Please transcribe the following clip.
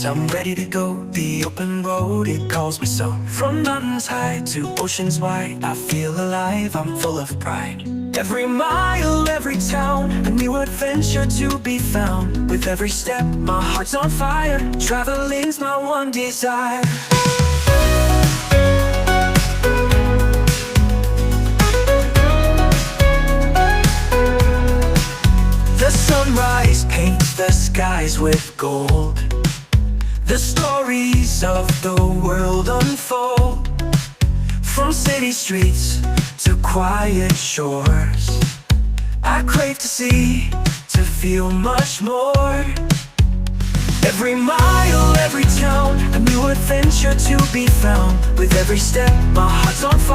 I'm ready to go. The open road, it calls me so. From mountains high to oceans wide, I feel alive, I'm full of pride. Every mile, every town, a new adventure to be found. With every step, my heart's on fire. Traveling's my one desire. The sunrise paints the skies with gold. The stories of the world unfold. From city streets to quiet shores, I crave to see, to feel much more. Every mile, every town, a new adventure to be found. With every step, my heart's on fire.